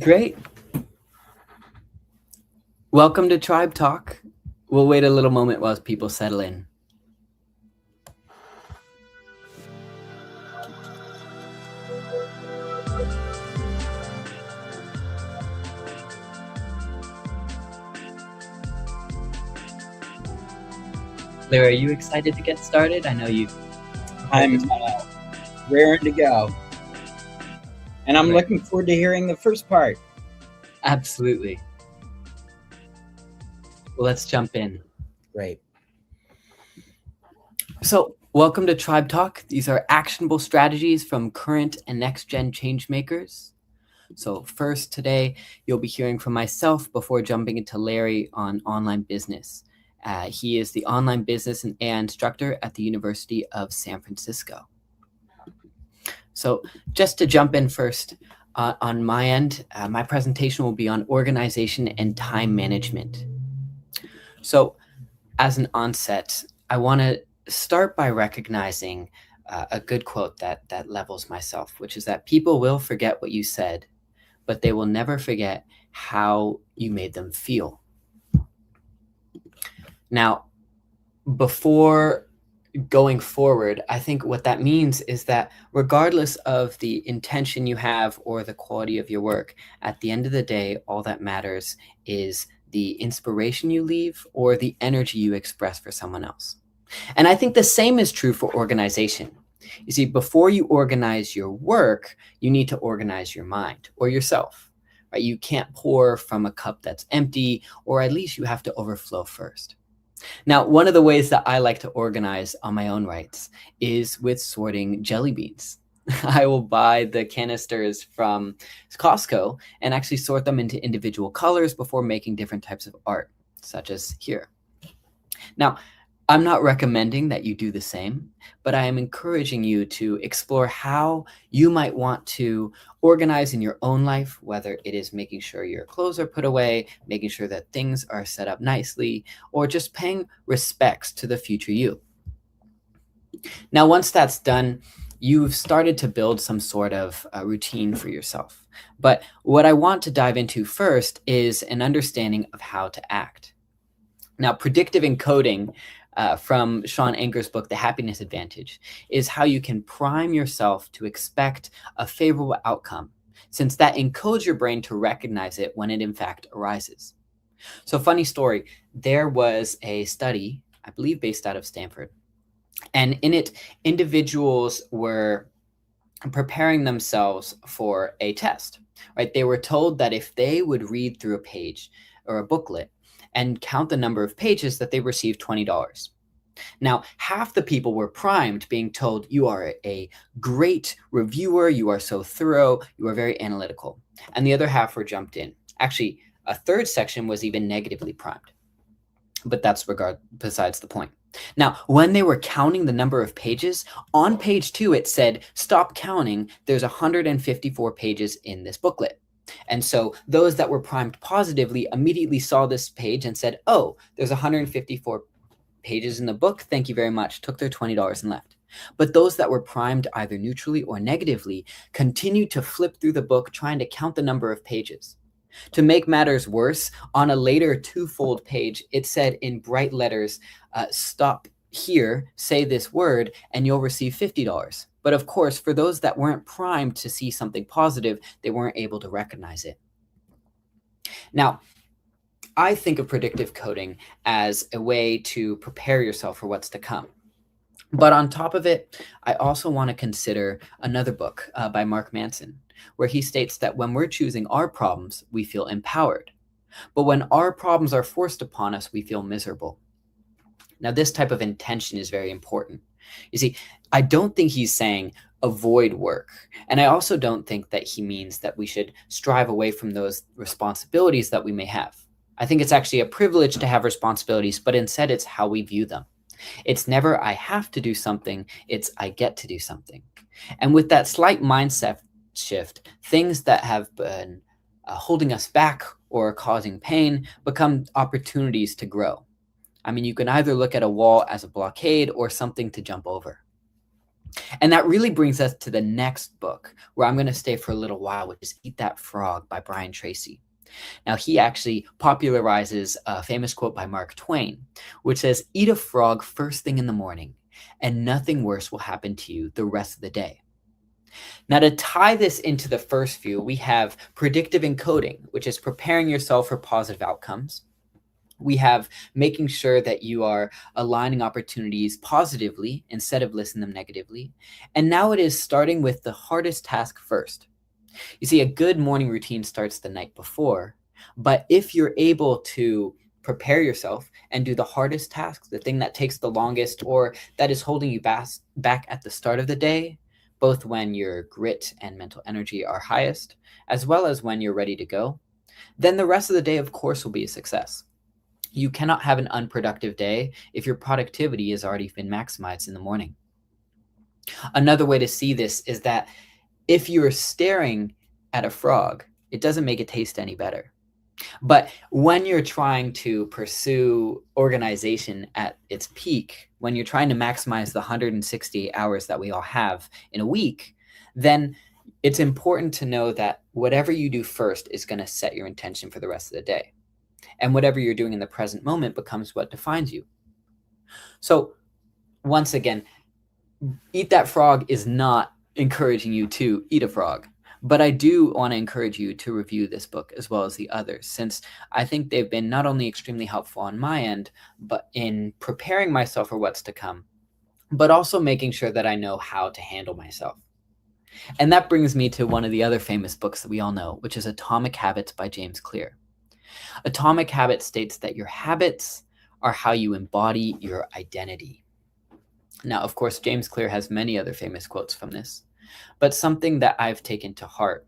Great. Welcome to TRIIBE Talk. We'll wait a little moment while people settle in. Larry, are you excited to get started? I know you. I'm raring to go. And I'm looking forward to hearing the first part. Absolutely. Well, let's jump in. Great. So, welcome to TRIIBE Talk. These are actionable strategies from current and next-gen changemakers. So first today, you'll be hearing from myself before jumping into Larry on online business. He is the online business and AI instructor at the University of San Francisco. So just to jump in first, on my end, my presentation will be on organization and time management. So as an onset, I want to start by recognizing a good quote that levels myself, which is that people will forget what you said, but they will never forget how you made them feel. Now, before going forward, I think what that means is that regardless of the intention you have or the quality of your work, at the end of the day, all that matters is the inspiration you leave or the energy you express for someone else. And I think the same is true for organization. You see, before you organize your work, you need to organize your mind or yourself, right? You can't pour from a cup that's empty, or at least you have to overflow first. Now, one of the ways that I like to organize on my own rights is with sorting jelly beans. I will buy the canisters from Costco and actually sort them into individual colors before making different types of art, such as here. Now, I'm not recommending that you do the same, but I am encouraging you to explore how you might want to organize in your own life, whether it is making sure your clothes are put away, making sure that things are set up nicely, or just paying respects to the future you. Now, once that's done, you've started to build some sort of routine for yourself. But what I want to dive into first is an understanding of how to act. Now, predictive encoding from Sean Anker's book, The Happiness Advantage, is how you can prime yourself to expect a favorable outcome, since that encodes your brain to recognize it when it in fact arises. So funny story, there was a study, I believe based out of Stanford, and in it, individuals were preparing themselves for a test, right? They were told that if they would read through a page or a booklet and count the number of pages, that they received $20. Now, half the people were primed, being told, you are a great reviewer, you are so thorough, you are very analytical. And the other half were jumped in. Actually, a third section was even negatively primed. But that's besides the point. Now, when they were counting the number of pages, on page 2, it said, stop counting, there's 154 pages in this booklet. And so those that were primed positively immediately saw this page and said, oh, there's 154 pages in the book. Thank you very much. Took their $20 and left. But those that were primed either neutrally or negatively continued to flip through the book trying to count the number of pages. To make matters worse, on a later twofold page, it said in bright letters, stop here, say this word, and you'll receive $50. But of course, for those that weren't primed to see something positive, they weren't able to recognize it. Now, I think of predictive coding as a way to prepare yourself for what's to come. But on top of it, I also want to consider another book by Mark Manson, where he states that when we're choosing our problems, we feel empowered. But when our problems are forced upon us, we feel miserable. Now, this type of intention is very important. You see, I don't think he's saying avoid work. And I also don't think that he means that we should strive away from those responsibilities that we may have. I think it's actually a privilege to have responsibilities, but instead it's how we view them. It's never I have to do something, it's I get to do something. And with that slight mindset shift, things that have been holding us back or causing pain become opportunities to grow. I mean, you can either look at a wall as a blockade or something to jump over. And that really brings us to the next book where I'm going to stay for a little while, which is Eat That Frog by Brian Tracy. Now, he actually popularizes a famous quote by Mark Twain, which says, "Eat a frog first thing in the morning, and nothing worse will happen to you the rest of the day." Now, to tie this into the first few, we have predictive encoding, which is preparing yourself for positive outcomes. We have making sure that you are aligning opportunities positively instead of listing them negatively. And now it is starting with the hardest task first. You see, a good morning routine starts the night before, but if you're able to prepare yourself and do the hardest tasks, the thing that takes the longest or that is holding you back at the start of the day, both when your grit and mental energy are highest, as well as when you're ready to go, then the rest of the day, of course, will be a success. You cannot have an unproductive day if your productivity has already been maximized in the morning. Another way to see this is that if you're staring at a frog, it doesn't make it taste any better. But when you're trying to pursue organization at its peak, when you're trying to maximize the 168 hours that we all have in a week, then it's important to know that whatever you do first is going to set your intention for the rest of the day. And whatever you're doing in the present moment becomes what defines you. So once again, Eat That Frog is not encouraging you to eat a frog. But I do want to encourage you to review this book as well as the others, since I think they've been not only extremely helpful on my end, but in preparing myself for what's to come, but also making sure that I know how to handle myself. And that brings me to one of the other famous books that we all know, which is Atomic Habits by James Clear. Atomic Habits states that your habits are how you embody your identity. Now, of course, James Clear has many other famous quotes from this. But something that I've taken to heart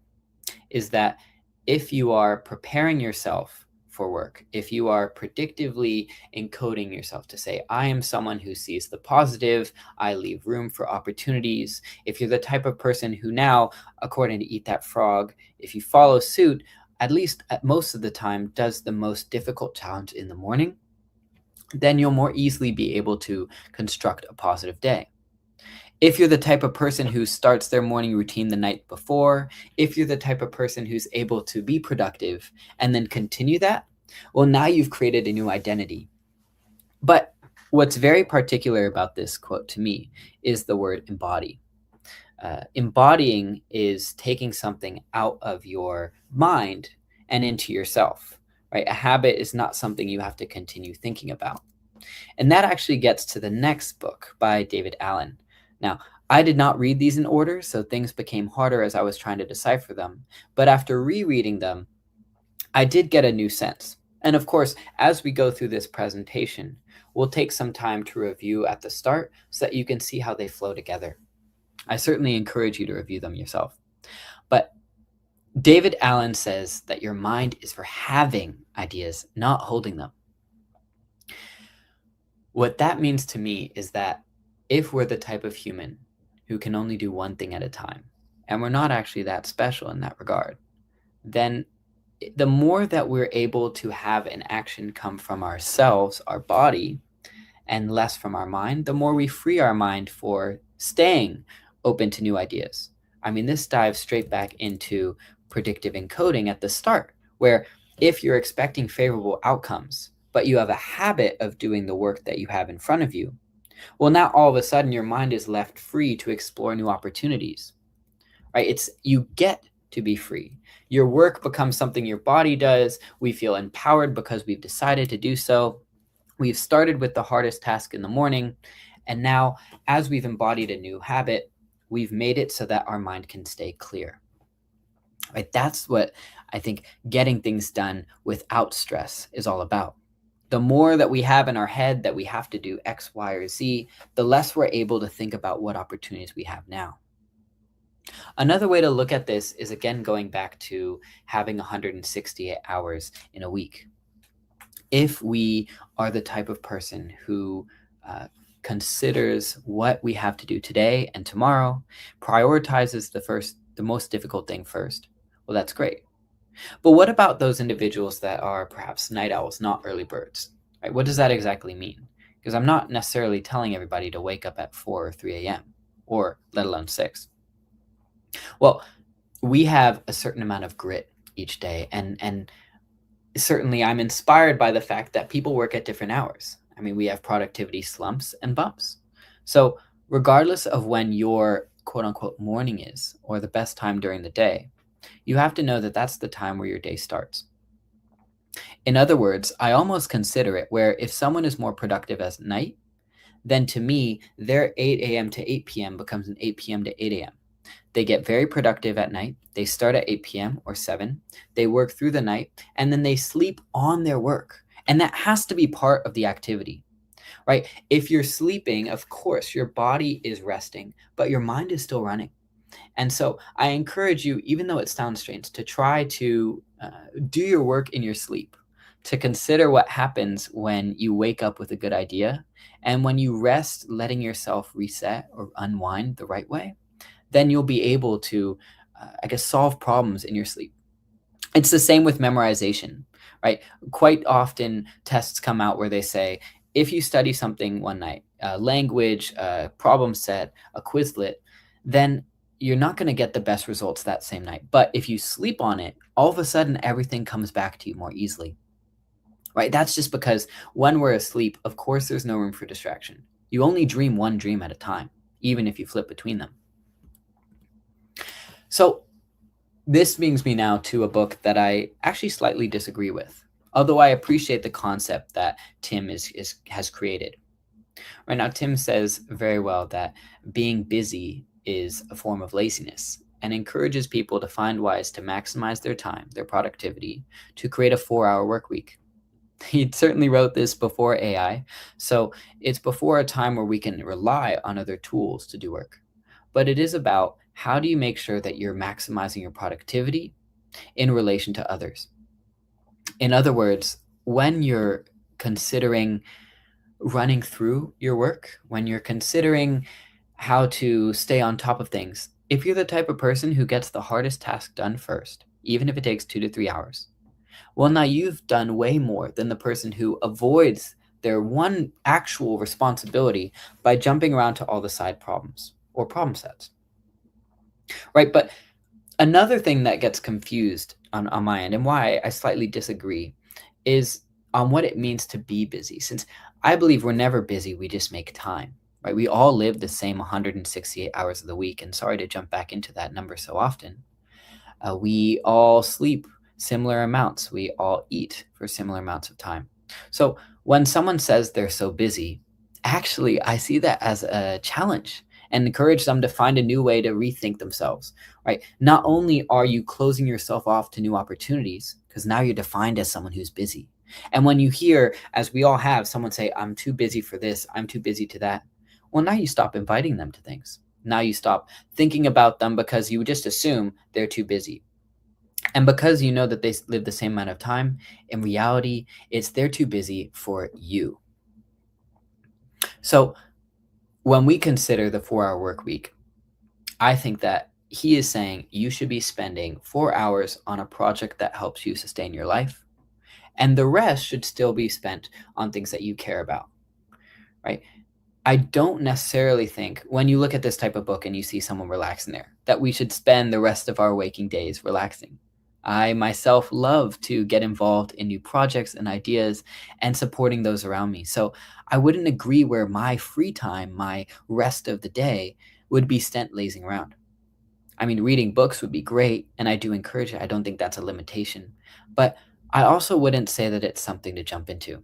is that if you are preparing yourself for work, if you are predictively encoding yourself to say, I am someone who sees the positive, I leave room for opportunities. If you're the type of person who now, according to Eat That Frog, if you follow suit, at least at most of the time, does the most difficult challenge in the morning, then you'll more easily be able to construct a positive day. If you're the type of person who starts their morning routine the night before, if you're the type of person who's able to be productive and then continue that, well, now you've created a new identity. But what's very particular about this quote to me is the word embody. Embodying is taking something out of your mind and into yourself, right? A habit is not something you have to continue thinking about. And that actually gets to the next book by David Allen. Now, I did not read these in order, so things became harder as I was trying to decipher them. But after rereading them, I did get a new sense. And of course, as we go through this presentation, we'll take some time to review at the start so that you can see how they flow together. I certainly encourage you to review them yourself. But David Allen says that your mind is for having ideas, not holding them. What that means to me is that if we're the type of human who can only do one thing at a time, and we're not actually that special in that regard, then the more that we're able to have an action come from ourselves, our body, and less from our mind, the more we free our mind for staying open to new ideas. I mean, this dives straight back into predictive encoding at the start, where if you're expecting favorable outcomes, but you have a habit of doing the work that you have in front of you, well, now all of a sudden your mind is left free to explore new opportunities, right? You get to be free. Your work becomes something your body does. We feel empowered because we've decided to do so. We've started with the hardest task in the morning. And now, as we've embodied a new habit, we've made it so that our mind can stay clear. Right? That's what I think getting things done without stress is all about. The more that we have in our head that we have to do X, Y, or Z, the less we're able to think about what opportunities we have now. Another way to look at this is, again, going back to having 168 hours in a week. If we are the type of person who considers what we have to do today and tomorrow, prioritizes the most difficult thing first, well, that's great. But what about those individuals that are perhaps night owls, not early birds? Right? What does that exactly mean? Because I'm not necessarily telling everybody to wake up at 4 or 3 a.m. or let alone 6. Well, we have a certain amount of grit each day, and certainly I'm inspired by the fact that people work at different hours. I mean, we have productivity slumps and bumps. So regardless of when your quote unquote morning is, or the best time during the day, you have to know that that's the time where your day starts. In other words, I almost consider it where if someone is more productive at night, then to me, their 8 a.m. to 8 p.m. becomes an 8 p.m. to 8 a.m. They get very productive at night. They start at 8 p.m. or 7. They work through the night, and then they sleep on their work. And that has to be part of the activity, right? If you're sleeping, of course, your body is resting, but your mind is still running. And so I encourage you, even though it sounds strange, to try to do your work in your sleep, to consider what happens when you wake up with a good idea. And when you rest, letting yourself reset or unwind the right way, then you'll be able to, solve problems in your sleep. It's the same with memorization, right? Quite often, tests come out where they say, if you study something one night, language, problem set, a Quizlet, then you're not going to get the best results that same night. But if you sleep on it, all of a sudden, everything comes back to you more easily, right? That's just because when we're asleep, of course, there's no room for distraction. You only dream one dream at a time, even if you flip between them. So this brings me now to a book that I actually slightly disagree with, although I appreciate the concept that Tim has created. Right now, Tim says very well that being busy is a form of laziness and encourages people to find ways to maximize their time, their productivity, to create a 4-hour work week. He certainly wrote this before AI, so it's before a time where we can rely on other tools to do work. But it is about how do you make sure that you're maximizing your productivity in relation to others. In other words, when you're considering running through your work, when you're considering how to stay on top of things, if you're the type of person who gets the hardest task done first, even if it takes 2 to 3 hours, well, now you've done way more than the person who avoids their one actual responsibility by jumping around to all the side problems or problem sets, right? But another thing that gets confused on my end and why I slightly disagree is on what it means to be busy. Since I believe we're never busy, we just make time, right? We all live the same 168 hours of the week. And sorry to jump back into that number so often. We all sleep similar amounts. We all eat for similar amounts of time. So when someone says they're so busy, actually, I see that as a challenge and encourage them to find a new way to rethink themselves, right? Not only are you closing yourself off to new opportunities, because now you're defined as someone who's busy. And when you hear, as we all have, someone say, I'm too busy for this, I'm too busy to that, well, now you stop inviting them to things. Now you stop thinking about them because you just assume they're too busy. And because you know that they live the same amount of time, in reality, it's they're too busy for you. So when we consider the 4-hour work week, I think that he is saying you should be spending 4 hours on a project that helps you sustain your life, and the rest should still be spent on things that you care about, right? I don't necessarily think when you look at this type of book and you see someone relaxing there, that we should spend the rest of our waking days relaxing. I myself love to get involved in new projects and ideas and supporting those around me. So I wouldn't agree where my free time, my rest of the day would be spent lazing around. I mean, reading books would be great, and I do encourage it. I don't think that's a limitation. But I also wouldn't say that it's something to jump into.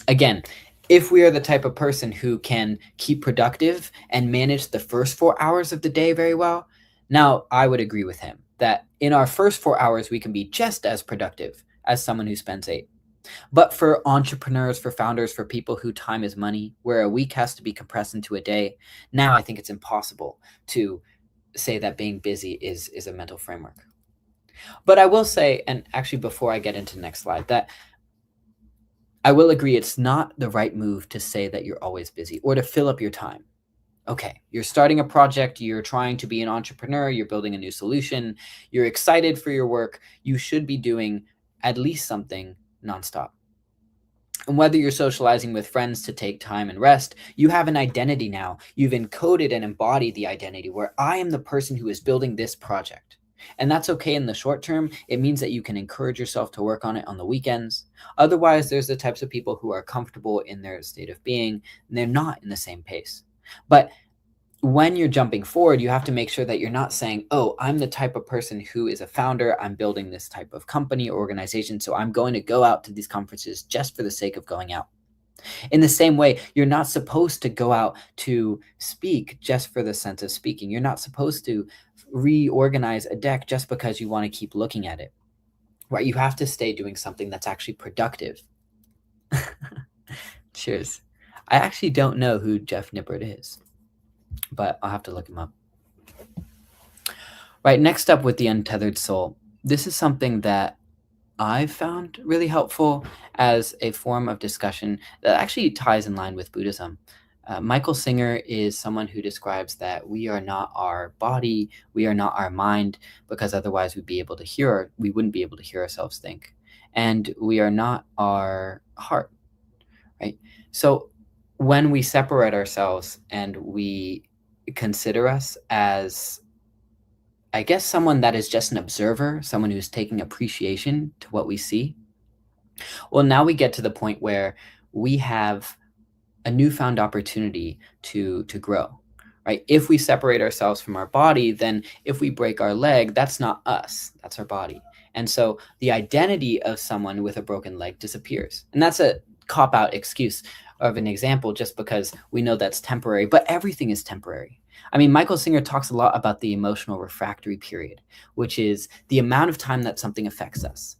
Again, if we are the type of person who can keep productive and manage the first 4 hours of the day very well, now I would agree with him that in our first 4 hours, we can be just as productive as someone who spends 8. But for entrepreneurs, for founders, for people who time is money, where a week has to be compressed into a day, now I think it's impossible to say that being busy is a mental framework. But I will say, and actually before I get into the next slide, that I will agree it's not the right move to say that you're always busy or to fill up your time. Okay, you're starting a project, you're trying to be an entrepreneur, you're building a new solution, you're excited for your work, you should be doing at least something nonstop. And whether you're socializing with friends to take time and rest, you have an identity now. You've encoded and embodied the identity where I am the person who is building this project. And that's okay in the short term. It means that you can encourage yourself to work on it on the weekends. Otherwise, there's the types of people who are comfortable in their state of being, and they're not in the same pace. But when you're jumping forward, you have to make sure that you're not saying, oh, I'm the type of person who is a founder. I'm building this type of company or organization. So I'm going to go out to these conferences just for the sake of going out. In the same way, you're not supposed to go out to speak just for the sense of speaking. You're not supposed to reorganize a deck just because you want to keep looking at it. Right? You have to stay doing something that's actually productive. Cheers. I actually don't know who Jeff Nippert is, but I'll have to look him up. Right, next up with the untethered soul. This is something that I've found really helpful as a form of discussion that actually ties in line with Buddhism. Michael Singer is someone who describes that we are not our body, we are not our mind, because otherwise we wouldn't be able to hear ourselves think. And we are not our heart, right? So when we separate ourselves and we consider us as, I guess, someone that is just an observer, someone who's taking appreciation to what we see, well, now we get to the point where we have a newfound opportunity to grow, right? If we separate ourselves from our body, then if we break our leg, that's not us, that's our body. And so the identity of someone with a broken leg disappears. And that's a cop-out excuse of an example just because we know that's temporary, but everything is temporary. I mean, Michael Singer talks a lot about the emotional refractory period, which is the amount of time that something affects us.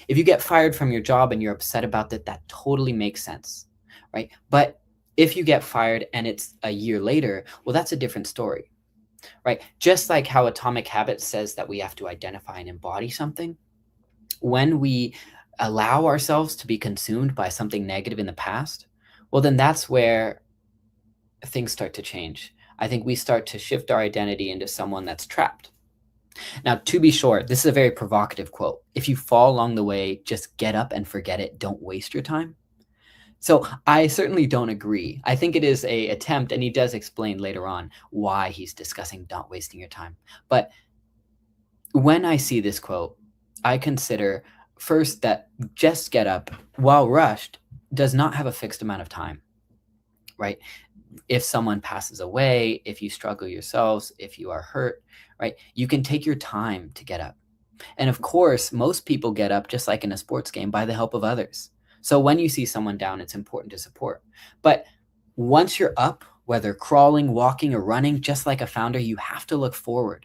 If you get fired from your job and you're upset about that, that totally makes sense, right? But if you get fired and it's a year later, well, that's a different story, right? Just like how Atomic Habits says that we have to identify and embody something, when we allow ourselves to be consumed by something negative in the past, well, then that's where things start to change. I think we start to shift our identity into someone that's trapped. Now, to be sure, this is a very provocative quote. If you fall along the way, just get up and forget it. Don't waste your time. So I certainly don't agree. I think it is an attempt, and he does explain later on why he's discussing not wasting your time. But when I see this quote, I consider first that just get up, while rushed, does not have a fixed amount of time, right? If someone passes away, if you struggle yourselves, if you are hurt, right, you can take your time to get up. And of course, most people get up, just like in a sports game, by the help of others. So when you see someone down, it's important to support. But once you're up, whether crawling, walking, or running, just like a founder, you have to look forward,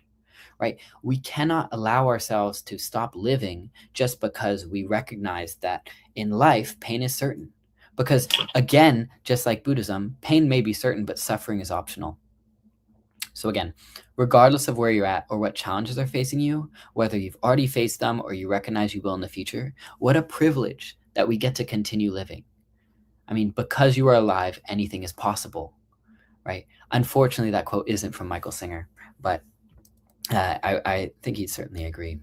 right? We cannot allow ourselves to stop living just because we recognize that in life, pain is certain. Because again, just like Buddhism, pain may be certain, but suffering is optional. So again, regardless of where you're at or what challenges are facing you, whether you've already faced them or you recognize you will in the future, what a privilege that we get to continue living. I mean, because you are alive, anything is possible, right? Unfortunately, that quote isn't from Michael Singer, but I think he'd certainly agree.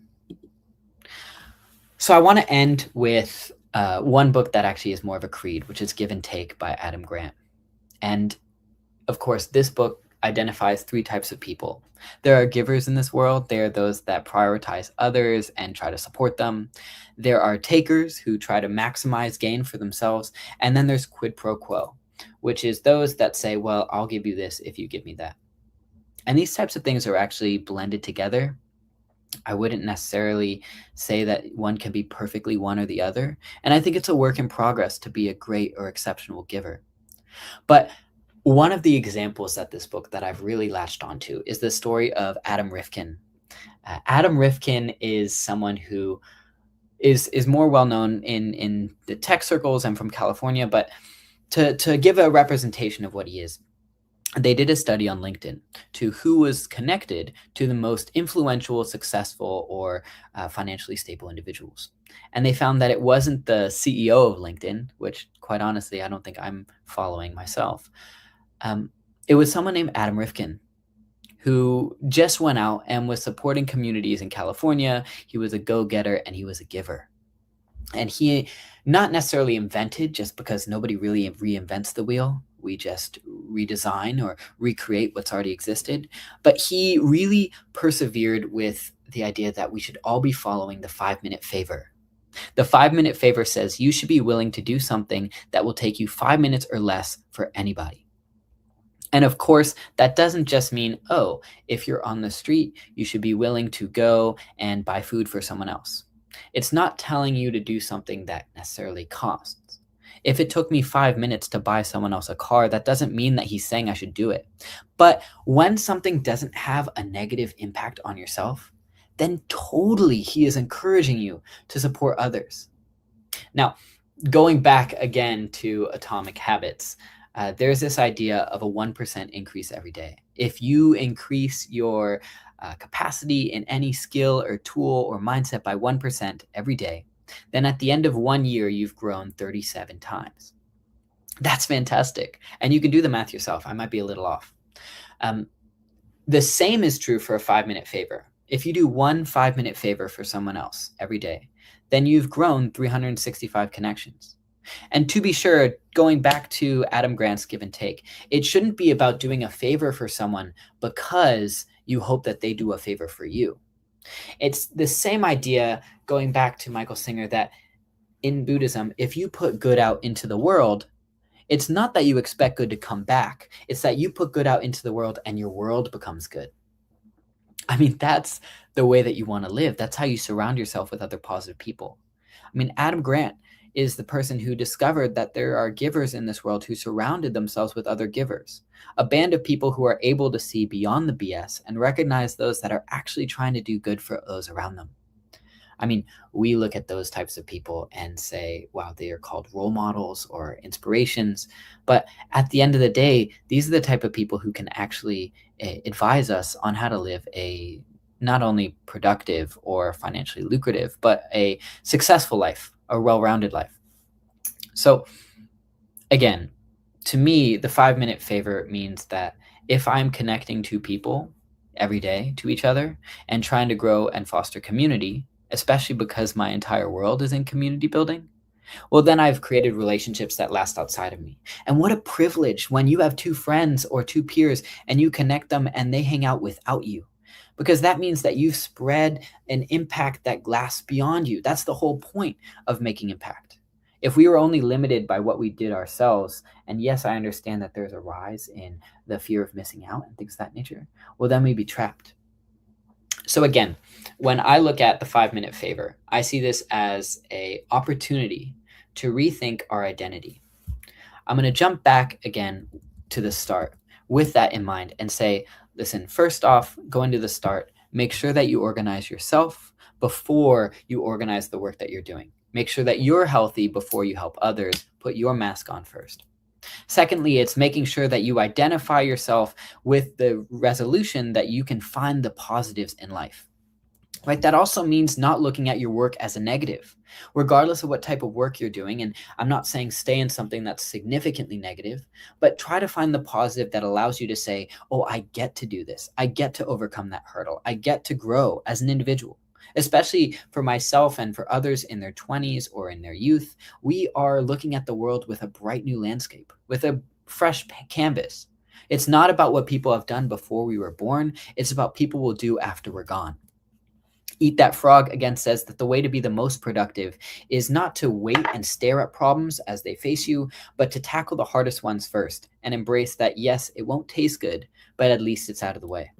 So I want to end with one book that actually is more of a creed, which is Give and Take by Adam Grant. And of course, this book identifies three types of people. There are givers in this world. There are those that prioritize others and try to support them. There are takers who try to maximize gain for themselves. And then there's quid pro quo, which is those that say, well, I'll give you this if you give me that. And these types of things are actually blended together. I wouldn't necessarily say that one can be perfectly one or the other. And I think it's a work in progress to be a great or exceptional giver. But one of the examples that this book that I've really latched onto is the story of Adam Rifkin. Adam Rifkin is someone who is more well known in the tech circles. I'm from California, but to give a representation of what he is, they did a study on LinkedIn to who was connected to the most influential, successful, or financially stable individuals. And they found that it wasn't the CEO of LinkedIn, which quite honestly, I don't think I'm following myself. It was someone named Adam Rifkin, who just went out and was supporting communities in California. He was a go-getter and he was a giver. And he not necessarily invented, just because nobody really reinvents the wheel. We just redesign or recreate what's already existed. But he really persevered with the idea that we should all be following the 5-minute favor. The 5-minute favor says you should be willing to do something that will take you 5 minutes or less for anybody. And of course, that doesn't just mean, oh, if you're on the street, you should be willing to go and buy food for someone else. It's not telling you to do something that necessarily costs. If it took me 5 minutes to buy someone else a car, that doesn't mean that he's saying I should do it. But when something doesn't have a negative impact on yourself, then totally he is encouraging you to support others. Now, going back again to Atomic Habits, there's this idea of a 1% increase every day. If you increase your capacity in any skill or tool or mindset by 1% every day, then at the end of 1 year, you've grown 37 times. That's fantastic. And you can do the math yourself. I might be a little off. The same is true for a 5-minute favor. If you do one 5-minute favor for someone else every day, then you've grown 365 connections. And to be sure, going back to Adam Grant's give and take, it shouldn't be about doing a favor for someone because you hope that they do a favor for you. It's the same idea, going back to Michael Singer, that in Buddhism, if you put good out into the world, it's not that you expect good to come back. It's that you put good out into the world and your world becomes good. I mean, that's the way that you want to live. That's how you surround yourself with other positive people. I mean, Adam Grant is the person who discovered that there are givers in this world who surrounded themselves with other givers, a band of people who are able to see beyond the BS and recognize those that are actually trying to do good for those around them. I mean, we look at those types of people and say, wow, they are called role models or inspirations. But at the end of the day, these are the type of people who can actually advise us on how to live a not only productive or financially lucrative, but a successful life, a well-rounded life. So again, to me, the 5-minute favor means that if I'm connecting to people every day to each other and trying to grow and foster community, especially because my entire world is in community building, well, then I've created relationships that last outside of me. And what a privilege when you have 2 friends or 2 peers and you connect them and they hang out without you. Because that means that you've spread an impact that lasts beyond you. That's the whole point of making impact. If we were only limited by what we did ourselves, and yes, I understand that there's a rise in the fear of missing out and things of that nature, well, then we'd be trapped. So again, when I look at the 5-minute favor, I see this as an opportunity to rethink our identity. I'm going to jump back again to the start with that in mind and say, listen, first off, going to the start, make sure that you organize yourself before you organize the work that you're doing. Make sure that you're healthy before you help others. Put your mask on first. Secondly, it's making sure that you identify yourself with the resolution that you can find the positives in life. Right? That also means not looking at your work as a negative, regardless of what type of work you're doing. And I'm not saying stay in something that's significantly negative, but try to find the positive that allows you to say, oh, I get to do this. I get to overcome that hurdle. I get to grow as an individual. Especially for myself and for others in their 20s or in their youth, we are looking at the world with a bright new landscape, with a fresh canvas. It's not about what people have done before we were born. It's about people will do after we're gone. Eat That Frog again says that the way to be the most productive is not to wait and stare at problems as they face you, but to tackle the hardest ones first and embrace that, yes, it won't taste good, but at least it's out of the way.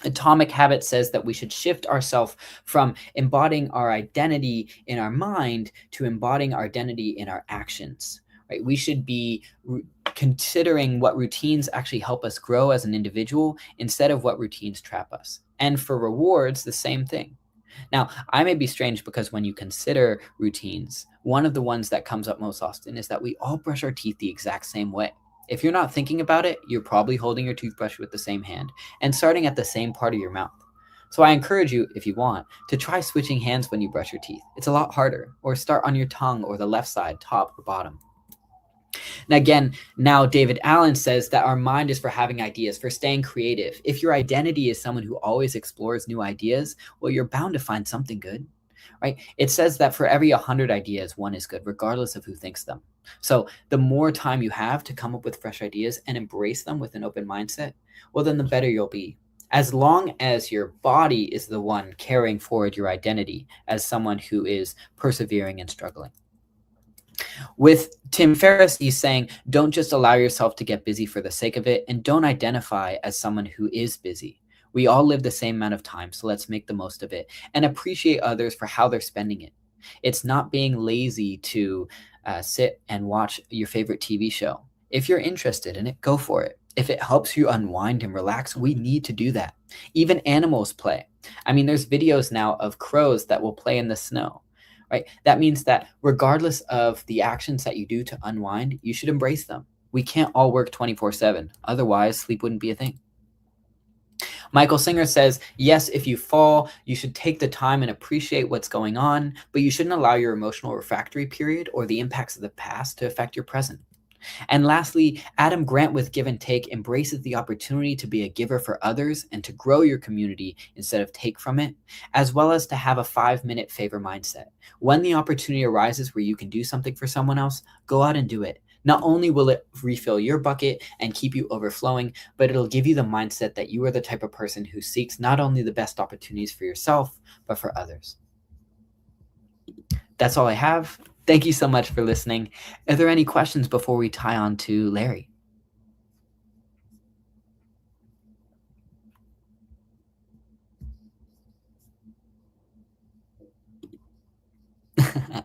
Atomic Habits says that we should shift ourselves from embodying our identity in our mind to embodying our identity in our actions. Right? We should be considering what routines actually help us grow as an individual instead of what routines trap us. And for rewards, the same thing. Now, I may be strange because when you consider routines, one of the ones that comes up most often is that we all brush our teeth the exact same way. If you're not thinking about it, you're probably holding your toothbrush with the same hand and starting at the same part of your mouth. So I encourage you, if you want, to try switching hands when you brush your teeth. It's a lot harder. Or start on your tongue or the left side, top or bottom. And again, now David Allen says that our mind is for having ideas, for staying creative. If your identity is someone who always explores new ideas, well, you're bound to find something good. right? It says that for every 100 ideas, one is good, regardless of who thinks them. So the more time you have to come up with fresh ideas and embrace them with an open mindset, well, then the better you'll be. As long as your body is the one carrying forward your identity as someone who is persevering and struggling. With Tim Ferriss, he's saying, don't just allow yourself to get busy for the sake of it, and don't identify as someone who is busy. We all live the same amount of time, so let's make the most of it and appreciate others for how they're spending it. It's not being lazy to sit and watch your favorite TV show. If you're interested in it, go for it. If it helps you unwind and relax, we need to do that. Even animals play. I mean, there's videos now of crows that will play in the snow, right? That means that regardless of the actions that you do to unwind, you should embrace them. We can't all work 24/7. Otherwise, sleep wouldn't be a thing. Michael Singer says, yes, if you fall, you should take the time and appreciate what's going on, but you shouldn't allow your emotional refractory period or the impacts of the past to affect your present. And lastly, Adam Grant with Give and Take embraces the opportunity to be a giver for others and to grow your community instead of take from it, as well as to have a 5-minute favor mindset. When the opportunity arises where you can do something for someone else, go out and do it. Not only will it refill your bucket and keep you overflowing, but it'll give you the mindset that you are the type of person who seeks not only the best opportunities for yourself, but for others. That's all I have. Thank you so much for listening. Are there any questions before we tie on to Larry?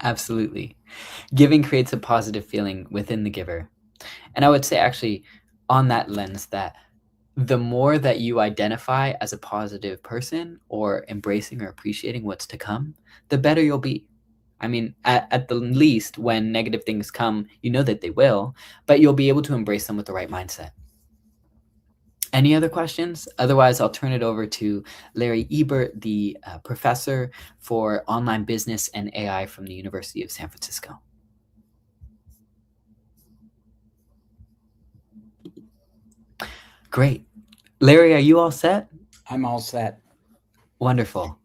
Absolutely. Giving creates a positive feeling within the giver. And I would say actually on that lens that the more that you identify as a positive person or embracing or appreciating what's to come, the better you'll be. I mean, at the least, when negative things come, you know that they will, but you'll be able to embrace them with the right mindset. Any other questions? Otherwise, I'll turn it over to Larry Ebert, the professor for online business and AI from the University of San Francisco. Great. Larry, are you all set? I'm all set. Wonderful.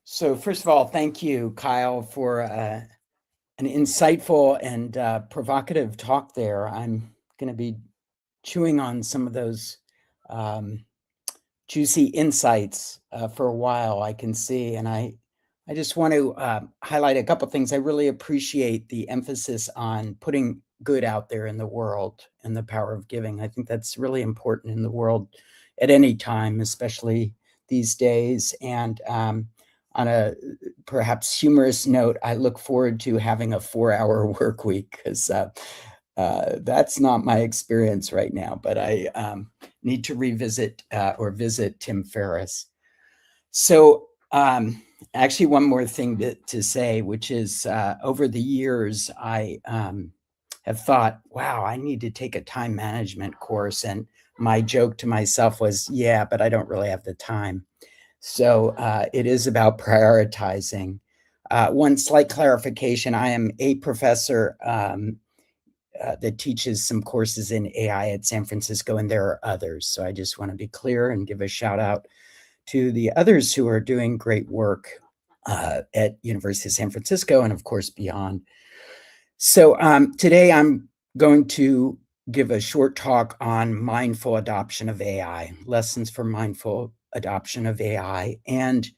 So first of all, thank you, Kyle, for an insightful and provocative talk there. I'm going to be chewing on some of those juicy insights for a while, I can see. And I just want to highlight a couple of things. I really appreciate the emphasis on putting good out there in the world and the power of giving. I think that's really important in the world at any time, especially these days. And on a perhaps humorous note, I look forward to having a 4-hour work week because that's not my experience right now, but I need to revisit or visit Tim Ferriss. So actually one more thing to say, which is over the years, I have thought, wow, I need to take a time management course. And my joke to myself was, yeah, but I don't really have the time. So it is about prioritizing. One slight clarification, I am a professor that teaches some courses in AI at San Francisco, and there are others. So I just want to be clear and give a shout out to the others who are doing great work at University of San Francisco and of course beyond. So today I'm going to give a short talk on mindful adoption of AI, lessons for mindful adoption of AI. And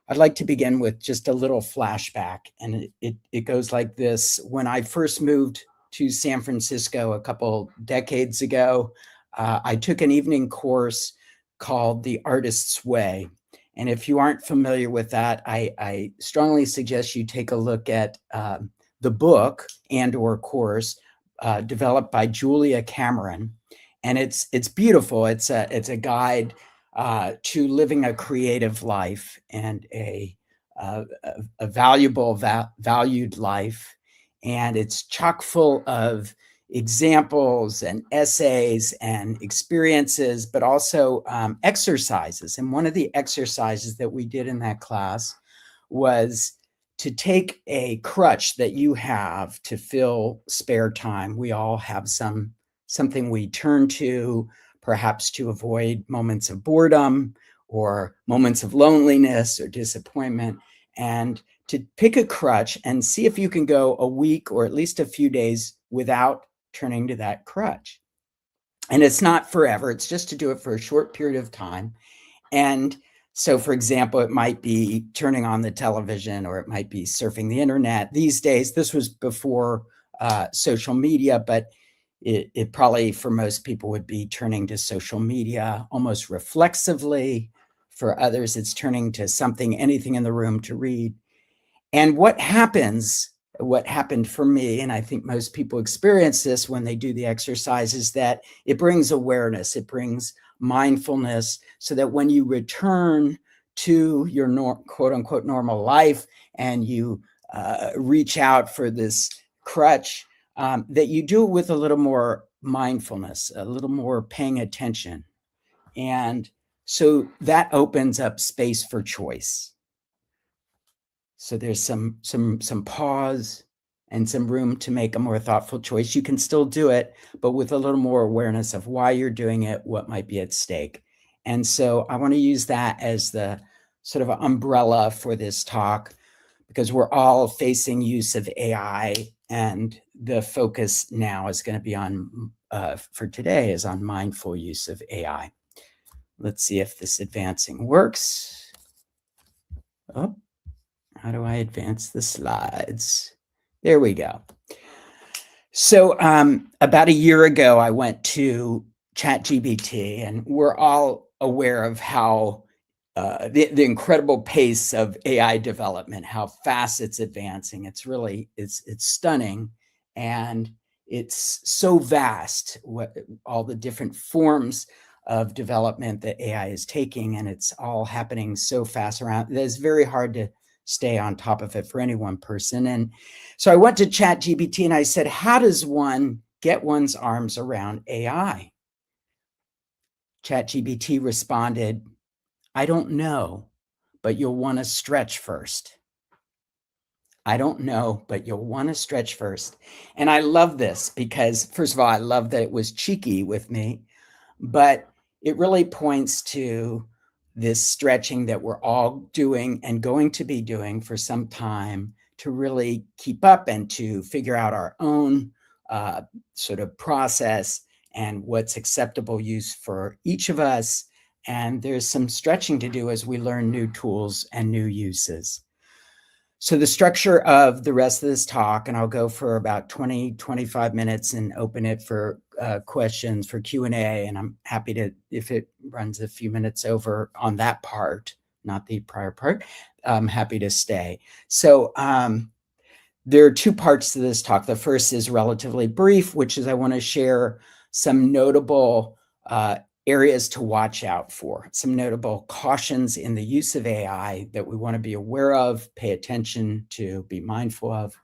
I'd like to begin with just a little flashback. And it goes like this. When I first moved to San Francisco a couple decades ago, I took an evening course called The Artist's Way. And if you aren't familiar with that, I strongly suggest you take a look at the book and or course developed by Julia Cameron. And it's beautiful. It's a guide to living a creative life and a valuable, valued life. And it's chock full of examples and essays and experiences, but also exercises. And one of the exercises that we did in that class was to take a crutch that you have to fill spare time. We all have something we turn to, perhaps to avoid moments of boredom or moments of loneliness or disappointment, and to pick a crutch and see if you can go a week or at least a few days without turning to that crutch. And it's not forever, it's just to do it for a short period of time. And so, for example, it might be turning on the television, or it might be surfing the internet. These days, this was before social media, but it probably for most people would be turning to social media almost reflexively. For others, it's turning to something, anything in the room to read. And what happened for me, and I think most people experience this when they do the exercise, is that it brings awareness, it brings mindfulness, so that when you return to your quote unquote normal life and you reach out for this crutch, that you do it with a little more mindfulness, a little more paying attention. And so that opens up space for choice. So there's some pause and some room to make a more thoughtful choice. You can still do it, but with a little more awareness of why you're doing it, what might be at stake. And so I want to use that as the sort of umbrella for this talk, because we're all facing use of AI, and the focus now is going to be on, for today, is on mindful use of AI. Let's see if this advancing works. Oh. How do I advance the slides? There we go. So about a year ago, I went to ChatGPT, and we're all aware of how the incredible pace of AI development, how fast it's advancing. It's really, it's stunning. And it's so vast, all the different forms of development that AI is taking, and it's all happening so fast around. It's very hard to stay on top of it for any one person. And so I went to ChatGPT and I said, how does one get one's arms around AI? ChatGPT responded, I don't know, but you'll want to stretch first. I don't know, but you'll want to stretch first. And I love this because, first of all, I love that it was cheeky with me, but it really points to this stretching that we're all doing and going to be doing for some time to really keep up and to figure out our own sort of process and what's acceptable use for each of us. And there's some stretching to do as we learn new tools and new uses. So the structure of the rest of this talk, and I'll go for about 20, 25 minutes and open it for questions, for Q&A, and I'm happy to, if it runs a few minutes over on that part, not the prior part, I'm happy to stay. So there are two parts to this talk. The first is relatively brief, which is I want to share some notable areas to watch out for, some notable cautions in the use of AI that we want to be aware of, pay attention to, be mindful of.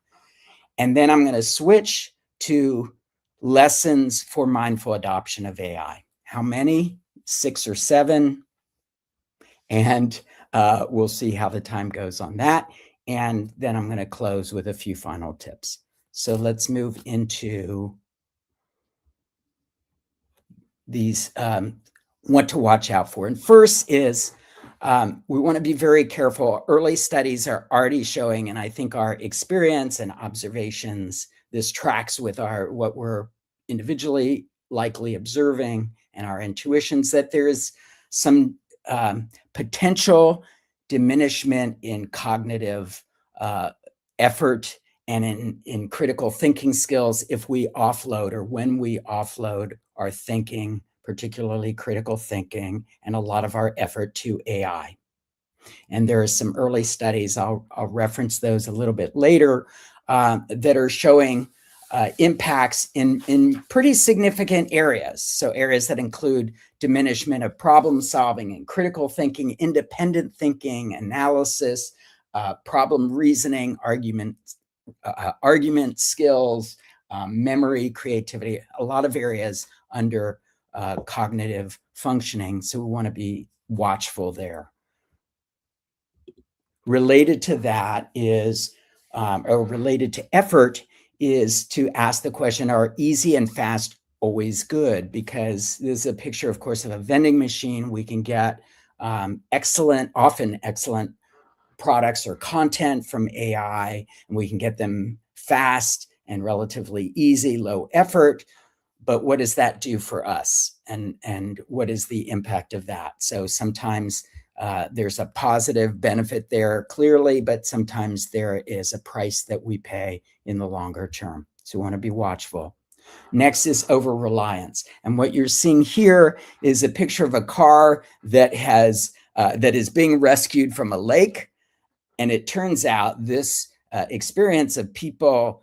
And then I'm going to switch to lessons for mindful adoption of AI. How many? 6 or 7. And we'll see how the time goes on that. And then I'm going to close with a few final tips. So let's move into these what to watch out for. And first is we want to be very careful. Early studies are already showing, and I think our experience and observations, this tracks with what we're individually likely observing and our intuitions, that there's some potential diminishment in cognitive effort and in critical thinking skills if we offload, or when we offload our thinking, particularly critical thinking, and a lot of our effort to AI. And there are some early studies, I'll reference those a little bit later, that are showing impacts in pretty significant areas. So areas that include diminishment of problem solving and critical thinking, independent thinking, analysis, problem reasoning, argument skills, memory, creativity, a lot of areas under cognitive functioning. So we want to be watchful there. Related to that is, or related to effort, is to ask the question, are easy and fast always good? Because there's a picture, of course, of a vending machine. We can get often excellent products or content from AI, and we can get them fast and relatively easy, low effort. But what does that do for us? And what is the impact of that? So sometimes there's a positive benefit there clearly, but sometimes there is a price that we pay in the longer term. So we want to be watchful. Next is over reliance. And what you're seeing here is a picture of a car that is being rescued from a lake. And it turns out this experience of people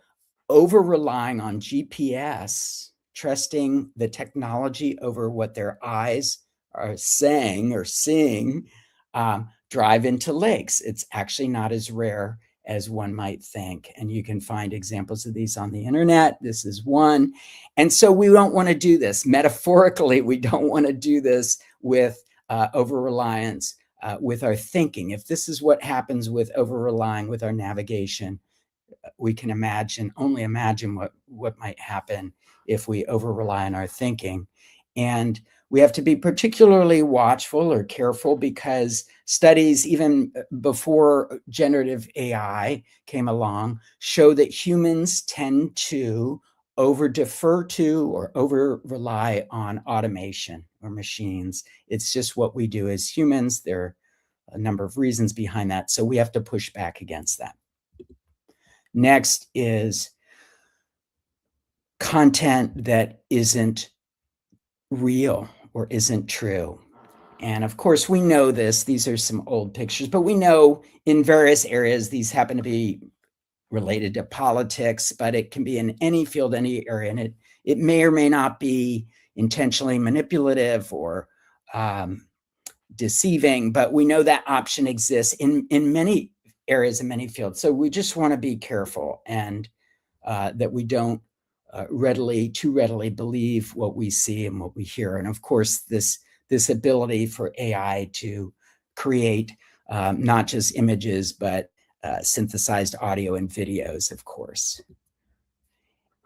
over relying on GPS, trusting the technology over what their eyes are saying or seeing, drive into lakes. It's actually not as rare as one might think. And you can find examples of these on the internet. This is one. And so we don't want to do this. Metaphorically, we don't want to do this with over reliance with our thinking. If this is what happens with over relying with our navigation, we can only imagine what might happen if we over rely on our thinking. And we have to be particularly watchful or careful because studies, even before generative AI came along, show that humans tend to over defer to or over rely on automation or machines. It's just what we do as humans. There are a number of reasons behind that. So we have to push back against that. Next is content that isn't real or isn't true. And of course, we know this. These are some old pictures, but we know in various areas, these happen to be related to politics, but it can be in any field, any area. And it may or may not be intentionally manipulative or deceiving, but we know that option exists in many areas, in many fields. So we just want to be careful and that we don't too readily believe what we see and what we hear. And of course, this ability for AI to create not just images, but synthesized audio and videos, of course.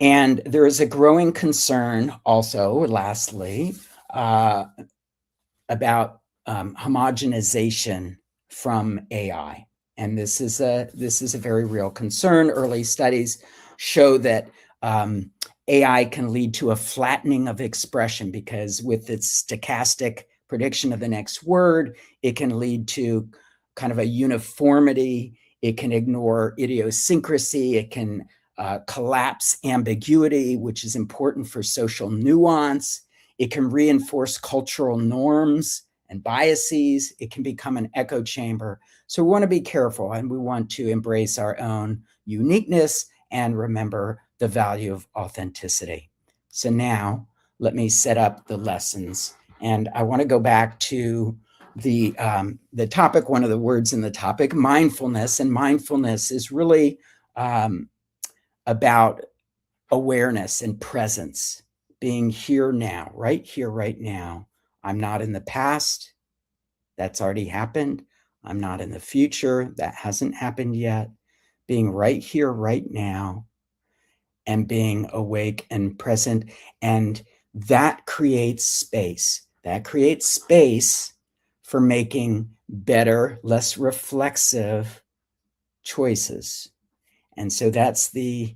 And there is a growing concern also, lastly, about homogenization from AI. And this is a very real concern. Early studies show that AI can lead to a flattening of expression because with its stochastic prediction of the next word, it can lead to kind of a uniformity. It can ignore idiosyncrasy. It can collapse ambiguity, which is important for social nuance. It can reinforce cultural norms and biases. It can become an echo chamber. So we want to be careful and we want to embrace our own uniqueness and remember the value of authenticity. So now let me set up the lessons. And I want to go back to the topic, one of the words in the topic, mindfulness. And mindfulness is really about awareness and presence, being here now, right here, right now. I'm not in the past. That's already happened. I'm not in the future. That hasn't happened yet. Being right here, right now, and being awake and present. And that creates space. That creates space for making better, less reflexive choices. And so that's the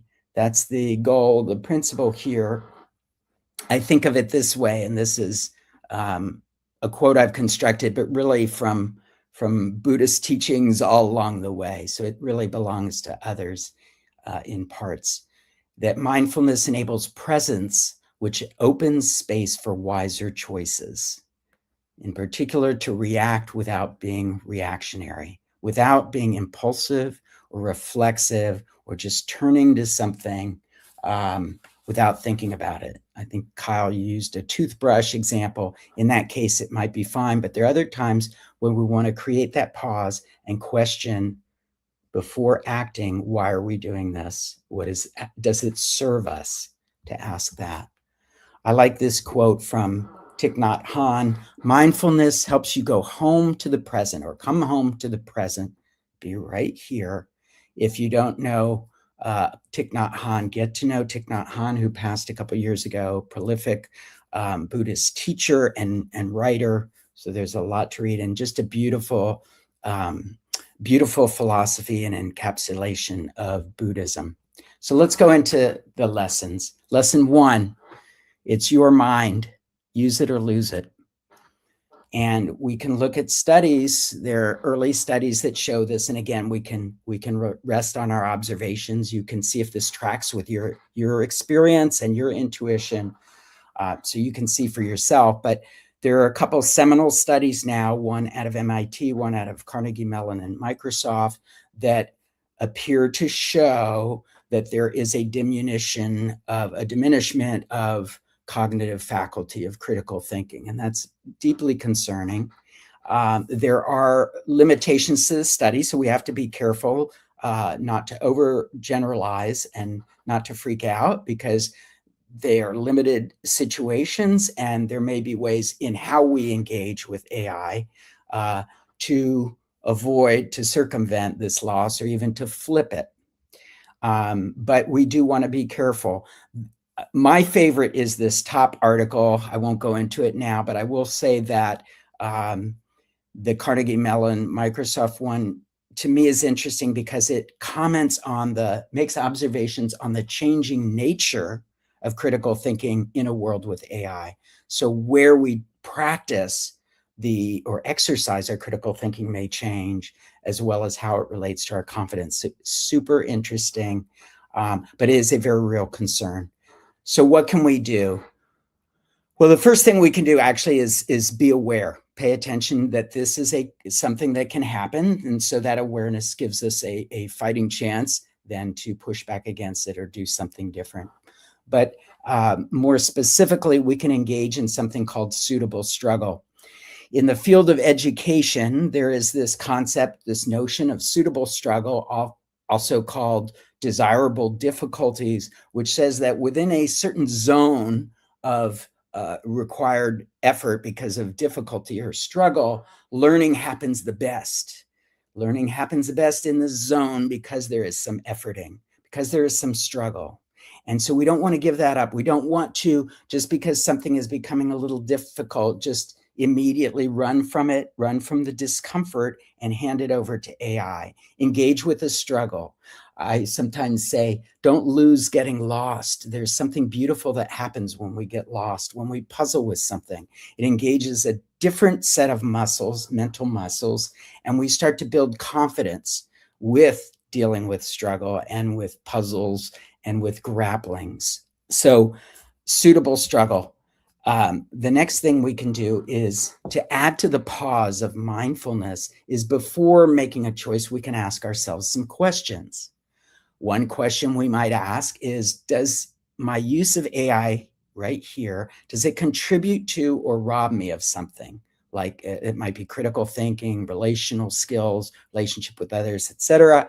goal, the principle here. I think of it this way, and this is a quote I've constructed, but really from Buddhist teachings all along the way. So it really belongs to others in parts. That mindfulness enables presence, which opens space for wiser choices. In particular, to react without being reactionary, without being impulsive or reflexive, or just turning to something without thinking about it. I think, Kyle, you used a toothbrush example. In that case, it might be fine, but there are other times when we want to create that pause and question before acting, why are we doing this? Does it serve us to ask that? I like this quote from Thich Nhat Hanh. Mindfulness helps you go home to the present or come home to the present, be right here. If you don't know Thich Nhat Hanh, get to know Thich Nhat Hanh, who passed a couple of years ago, prolific Buddhist teacher and writer, So there's a lot to read, and just a beautiful, beautiful philosophy and encapsulation of Buddhism. So let's go into the lessons. Lesson 1, it's your mind. Use it or lose it. And we can look at studies. There are early studies that show this. And again, we can rest on our observations. You can see if this tracks with your experience and your intuition. So you can see for yourself. But there are a couple of seminal studies now, one out of MIT, one out of Carnegie Mellon and Microsoft, that appear to show that there is a diminishment of cognitive faculty of critical thinking, and that's deeply concerning. There are limitations to the study, so we have to be careful not to overgeneralize and not to freak out, because they are limited situations, and there may be ways in how we engage with AI to avoid, to circumvent this loss, or even to flip it. But we do want to be careful. My favorite is this top article. I won't go into it now, but I will say that the Carnegie Mellon Microsoft one, to me, is interesting because it makes observations on the changing nature of critical thinking in a world with AI. So where we practice or exercise our critical thinking may change, as well as how it relates to our confidence. Super interesting, but it is a very real concern. So what can we do? Well, the first thing we can do actually is be aware, pay attention that this is something that can happen. And so that awareness gives us a fighting chance then to push back against it or do something different. But more specifically, we can engage in something called suitable struggle. In the field of education, there is this concept, this notion of suitable struggle, also called desirable difficulties, which says that within a certain zone of required effort because of difficulty or struggle, learning happens the best. Learning happens the best in the zone because there is some efforting, because there is some struggle. And so we don't want to give that up. We don't want to, just because something is becoming a little difficult, just immediately run from it, run from the discomfort, and hand it over to AI. Engage with the struggle. I sometimes say, don't lose getting lost. There's something beautiful that happens when we get lost, when we puzzle with something. It engages a different set of muscles, mental muscles, and we start to build confidence with dealing with struggle and with puzzles and with grapplings. So, suitable struggle. The next thing we can do is to add to the pause of mindfulness is before making a choice, we can ask ourselves some questions. One question we might ask is, does my use of AI right here, does it contribute to or rob me of something? Like it might be critical thinking, relational skills, relationship with others, etc.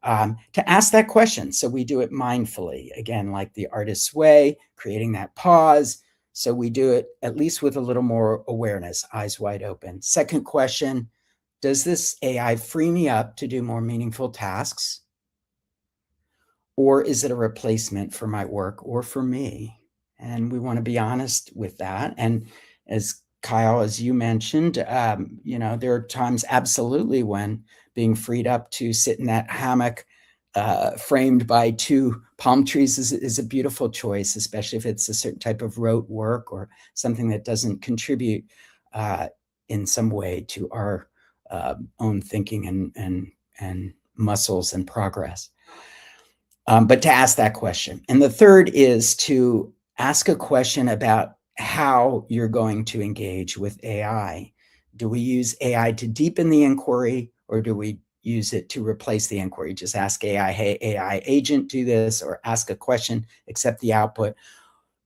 To ask that question. So we do it mindfully, again, like the artist's way, creating that pause. So we do it at least with a little more awareness, eyes wide open. Second question, does this AI free me up to do more meaningful tasks? Or is it a replacement for my work or for me? And we want to be honest with that. And as Kyle, as you mentioned, there are times absolutely when being freed up to sit in that hammock framed by 2 palm trees is a beautiful choice, especially if it's a certain type of rote work or something that doesn't contribute in some way to our own thinking and muscles and progress. But to ask that question. And the third is to ask a question about how you're going to engage with AI. Do we use AI to deepen the inquiry, or do we use it to replace the inquiry? Just ask AI, hey, AI agent, do this, or ask a question, accept the output.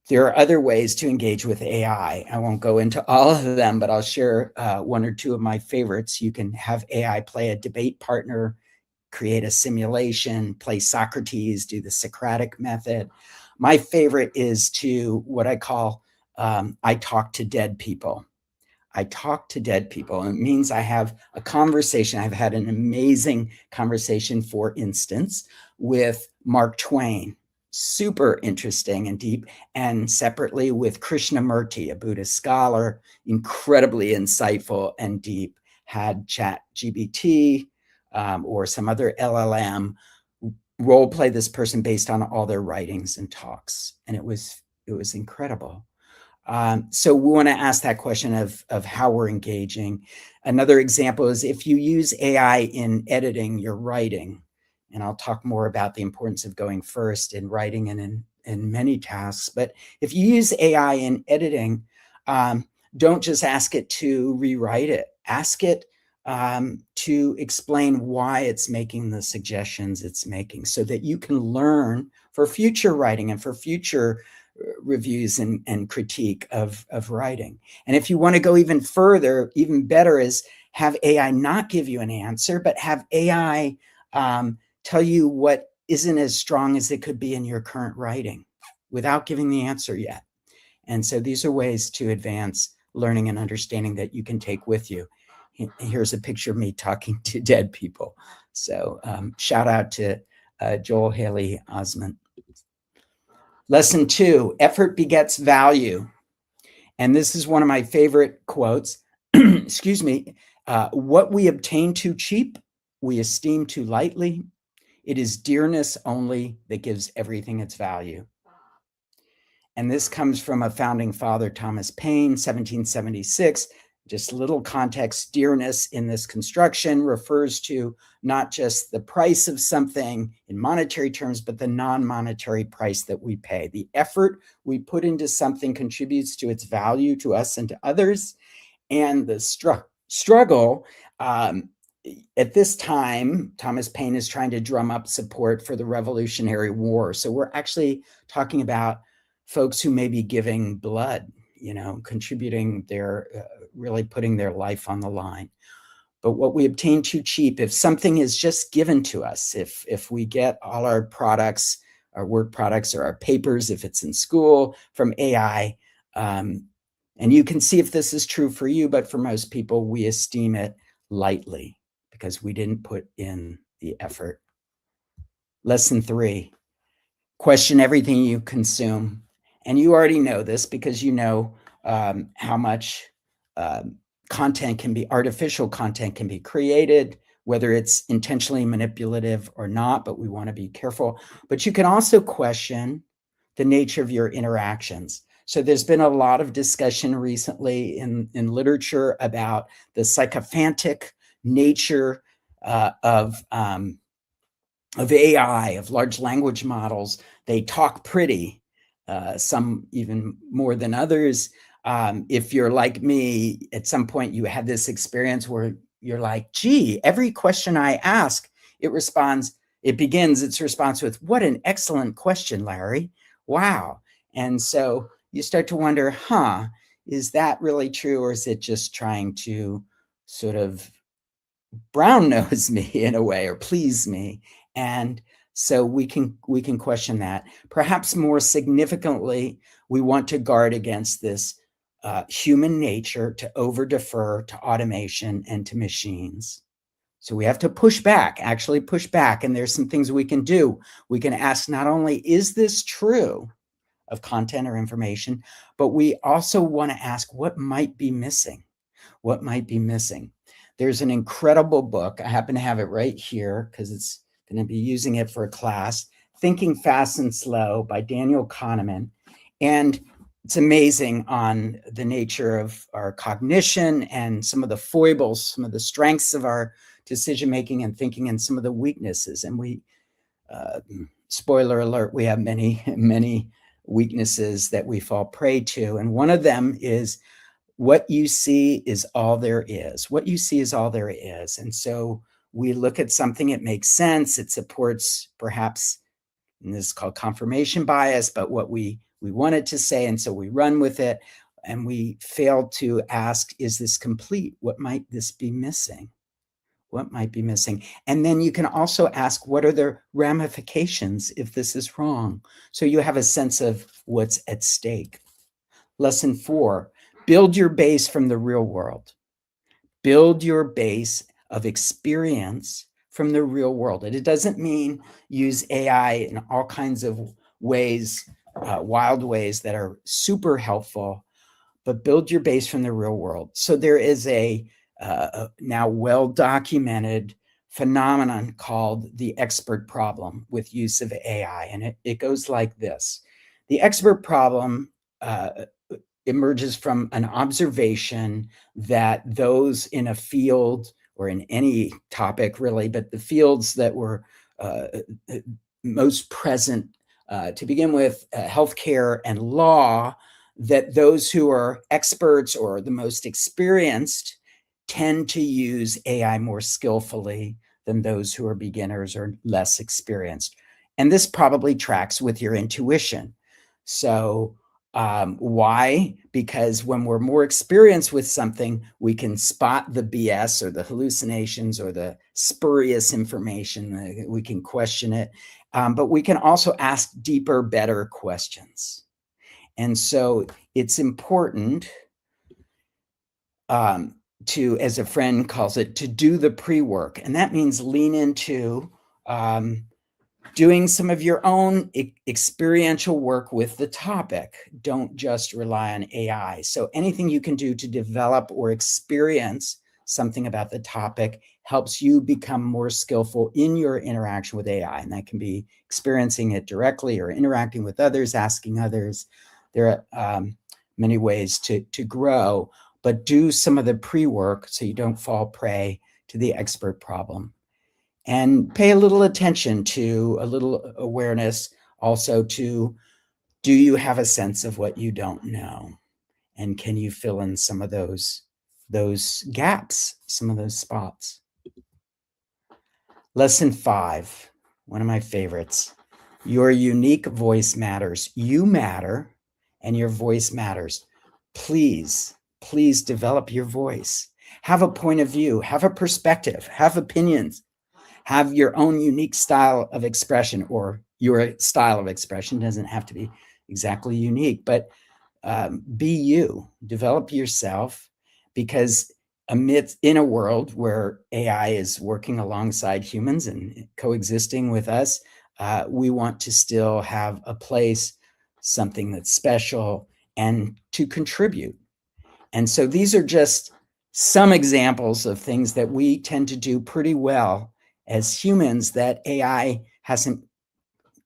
There are other ways to engage with AI. I won't go into all of them, but I'll share 1 or 2 of my favorites. You can have AI play a debate partner, create a simulation, play Socrates, do the Socratic method. My favorite is to what I call, I talk to dead people. I talk to dead people. And it means I have a conversation. I've had an amazing conversation, for instance, with Mark Twain. super interesting and deep. And separately with Krishnamurti, a Buddhist scholar, incredibly insightful and deep, had ChatGPT or some other LLM role play this person based on all their writings and talks. And it was incredible. So we want to ask that question of how we're engaging. Another example is if you use AI in editing your writing, and I'll talk more about the importance of going first in writing and in many tasks, but if you use AI in editing, don't just ask it to rewrite it. Ask it to explain why it's making the suggestions it's making so that you can learn for future writing and for future reviews and critique of writing. And if you want to go even further, even better is have AI not give you an answer, but have AI tell you what isn't as strong as it could be in your current writing without giving the answer yet. And so these are ways to advance learning and understanding that you can take with you. Here's a picture of me talking to dead people. So shout out to Joel Haley Osment. Lesson 2, effort begets value. And this is one of my favorite quotes. Excuse me. What we obtain too cheap, we esteem too lightly. It is dearness only that gives everything its value. And this comes from a founding father, Thomas Paine, 1776. Just little context, dearness in this construction refers to not just the price of something in monetary terms, but the non-monetary price that we pay. The effort we put into something contributes to its value to us and to others. And the struggle, at this time, Thomas Paine is trying to drum up support for the Revolutionary War. So we're actually talking about folks who may be giving blood, contributing their, really putting their life on the line. But what we obtain too cheap, if something is just given to us, if we get all our products, our work products or our papers, if it's in school from AI, and you can see if this is true for you, but for most people, we esteem it lightly because we didn't put in the effort. Lesson 3, question everything you consume. And you already know this because you know how much content can be, artificial content can be created, whether it's intentionally manipulative or not, but we want to be careful. But you can also question the nature of your interactions. So there's been a lot of discussion recently in literature about the sycophantic nature of AI, of large language models. They talk pretty, some even more than others. If you're like me, at some point you had this experience where you're like, gee, every question I ask, it begins its response with, what an excellent question, Larry. Wow. And so you start to wonder, is that really true? Or is it just trying to sort of brown nose me in a way or please me? And so we can question that. Perhaps more significantly, we want to guard against this human nature to over defer to automation and to machines. So we have to actually push back. And there's some things we can do. We can ask not only, is this true of content or information, but we also want to ask what might be missing? What might be missing? There's an incredible book. I happen to have it right here because it's going to be using it for a class, Thinking Fast and Slow by Daniel Kahneman. And it's amazing on the nature of our cognition and some of the foibles, some of the strengths of our decision-making and thinking and some of the weaknesses. And we, spoiler alert, we have many, many weaknesses that we fall prey to. And one of them is what you see is all there is. What you see is all there is. And so we look at something, it makes sense, it supports perhaps, and this is called confirmation bias, but what we want it to say, and so we run with it, and we fail to ask, is this complete? What might this be missing? What might be missing? And then you can also ask, what are the ramifications if this is wrong? So you have a sense of what's at stake. Lesson 4, build your base from the real world. Build your base of experience from the real world. And it doesn't mean use AI in all kinds of ways, wild ways that are super helpful, but build your base from the real world. So there is a now well-documented phenomenon called the expert problem with use of AI. And it goes like this. The expert problem emerges from an observation that those in a field or in any topic really, but the fields that were most present to begin with, healthcare and law, that those who are experts or the most experienced tend to use AI more skillfully than those who are beginners or less experienced. And this probably tracks with your intuition. So why? Because when we're more experienced with something, we can spot the BS or the hallucinations or the spurious information. We can question it, but we can also ask deeper, better questions. And so it's important to, as a friend calls it, to do the pre-work. And that means lean into doing some of your own experiential work with the topic. Don't just rely on AI. So anything you can do to develop or experience something about the topic helps you become more skillful in your interaction with AI. And that can be experiencing it directly or interacting with others, asking others. There are many ways to grow, but do some of the pre-work so you don't fall prey to the expert problem. And pay a little attention to a little awareness also to, do you have a sense of what you don't know? And can you fill in some of those gaps, some of those spots? Lesson 5, one of my favorites. Your unique voice matters. You matter, and your voice matters. Please develop your voice. Have a point of view, have a perspective, have opinions. Have your own unique style of expression, or your style of expression doesn't have to be exactly unique, but be you, develop yourself, because in a world where AI is working alongside humans and coexisting with us, we want to still have a place, something that's special, and to contribute. And so these are just some examples of things that we tend to do pretty well as humans that AI hasn't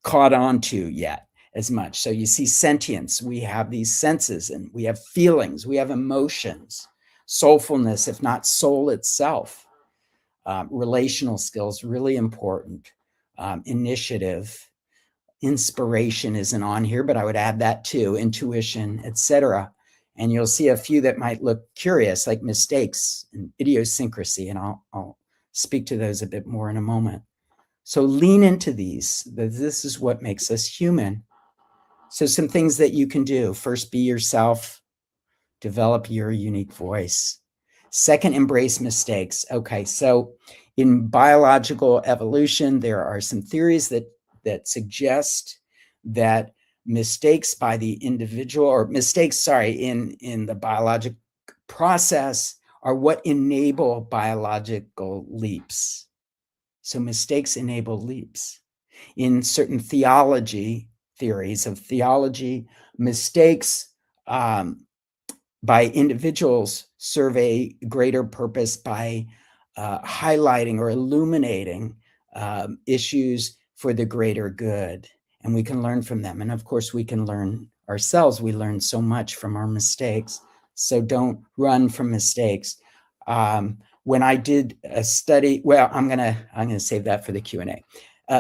caught on to yet as much. So you see sentience, we have these senses, and we have feelings, we have emotions, soulfulness, if not soul itself. Relational skills, really important. Initiative, inspiration isn't on here, but I would add that too, intuition, etc. And you'll see a few that might look curious, like mistakes and idiosyncrasy, and I'll speak to those a bit more in a moment. So lean into these. This is what makes us human. So some things that you can do. First, be yourself. Develop your unique voice. Second, embrace mistakes. Okay, so in biological evolution, there are some theories that suggest that mistakes by the individual, or mistakes, sorry, in the biologic process are what enable biological leaps. So mistakes enable leaps. In certain theories of theology, mistakes by individuals serve a greater purpose by highlighting or illuminating issues for the greater good. And we can learn from them. And of course, we can learn ourselves. We learn so much from our mistakes. So don't run from mistakes. When I did a study, well, I'm gonna save that for the Q&A.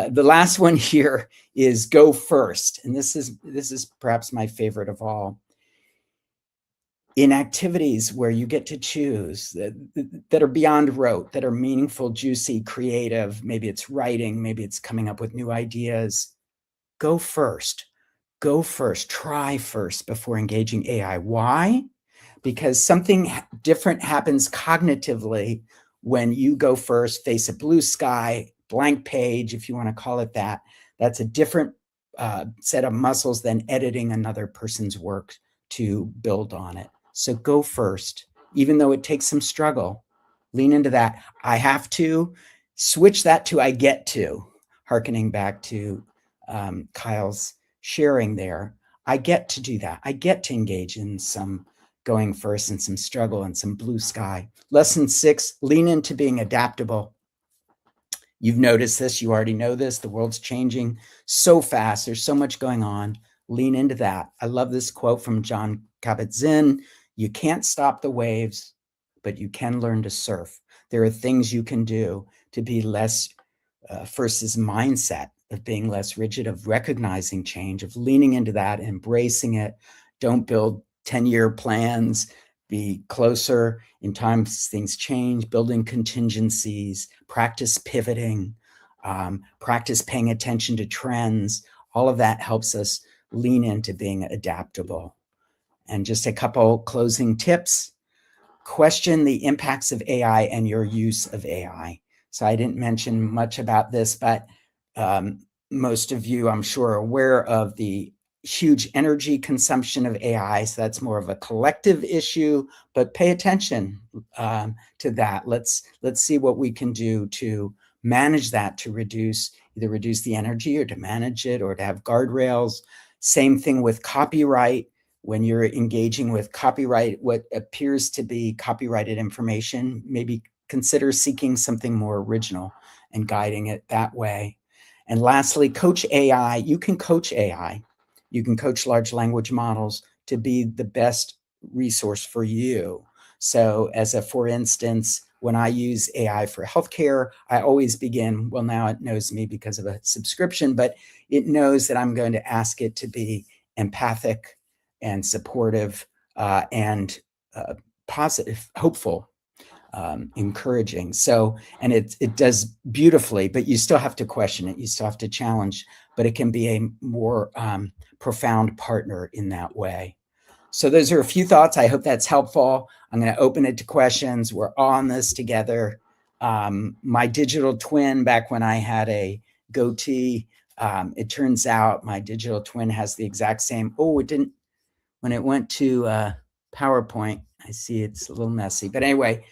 The last one here is go first. And this is perhaps my favorite of all. In activities where you get to choose that are beyond rote, that are meaningful, juicy, creative, maybe it's writing, maybe it's coming up with new ideas, go first. Go first, try first before engaging AI. Why? Because something different happens cognitively when you go first, face a blue sky, blank page, if you want to call it that. That's a different set of muscles than editing another person's work to build on it. So go first, even though it takes some struggle. Lean into that. I have to switch that to I get to, hearkening back to Kyle's sharing there, I get to do that. I get to engage in some going first and some struggle and some blue sky. Lesson 6, lean into being adaptable. You've noticed this. You already know this. The world's changing so fast. There's so much going on. Lean into that. I love this quote from John Kabat-Zinn. You can't stop the waves, but you can learn to surf. There are things you can do to be less, first is mindset of being less rigid, of recognizing change, of leaning into that, embracing it. Don't build 10-year plans. Be closer in times things change, building contingencies, practice pivoting, practice paying attention to trends. All of that helps us lean into being adaptable. And just a couple closing tips. Question the impacts of AI and your use of AI. So I didn't mention much about this, but most of you, I'm sure, are aware of the huge energy consumption of AI. So that's more of a collective issue, but pay attention to that. Let's see what we can do to manage that, to either reduce the energy or to manage it or to have guardrails. Same thing with copyright. When you're engaging with copyright, what appears to be copyrighted information, maybe consider seeking something more original and guiding it that way. And lastly, coach AI. You can coach AI. You can coach large language models to be the best resource for you. So for instance, when I use AI for healthcare, I always begin, well, now it knows me because of a subscription, but it knows that I'm going to ask it to be empathic and supportive and positive, hopeful, encouraging. So, and it does beautifully, but you still have to question it. You still have to challenge, but it can be a more profound partner in that way. So those are a few thoughts. I hope that's helpful. I'm going to open it to questions. We're on this together. My digital twin, back when I had a goatee, it turns out my digital twin has the exact same. Oh, it didn't. When it went to PowerPoint, I see it's a little messy. But anyway,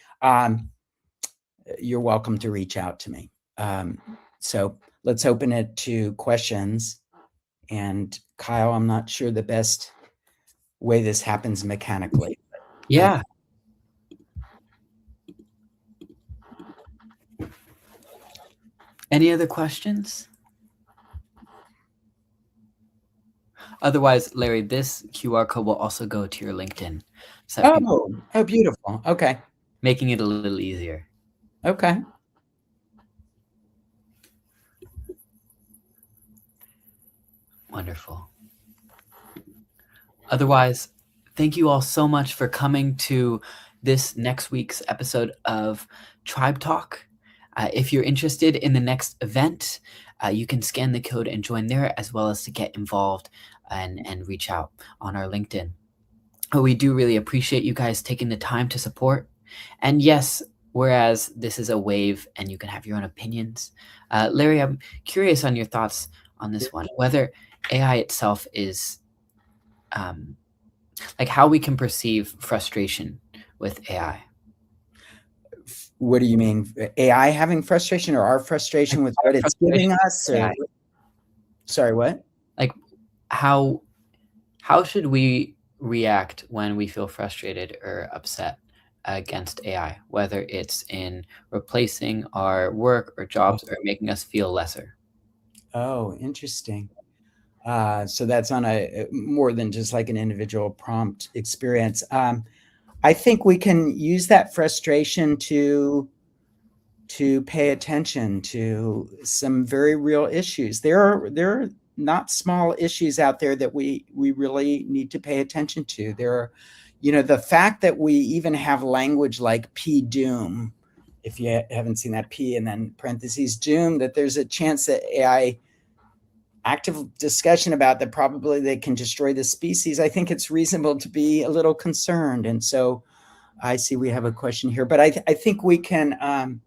you're welcome to reach out to me. So let's open it to questions. And Kyle, I'm not sure the best way this happens mechanically. Yeah. Any other questions? Otherwise, Larry, this QR code will also go to your LinkedIn. So beautiful. Okay. Making it a little easier. Okay. Wonderful. Otherwise, thank you all so much for coming to this next week's episode of TRIIBE Talk. If you're interested in the next event, you can scan the code and join there, as well as to get involved and reach out on our LinkedIn. We do really appreciate you guys taking the time to support. And yes, whereas this is a wave and you can have your own opinions, Larry, I'm curious on your thoughts on this one, whether AI itself is like how we can perceive frustration with AI. What do you mean? AI having frustration, or our frustration with what it's giving us? Or sorry, what? Like how should we react when we feel frustrated or upset against AI, whether it's in replacing our work or jobs or making us feel lesser? Oh, interesting. So that's on a more than just like an individual prompt experience. I think we can use that frustration to pay attention to some very real issues. There are not small issues out there that we really need to pay attention to. There are, the fact that we even have language like P doom, if you haven't seen that P and then parentheses doom, that there's a chance that AI active discussion about that probably they can destroy the species. I think it's reasonable to be a little concerned. And so I see we have a question here, but I think we can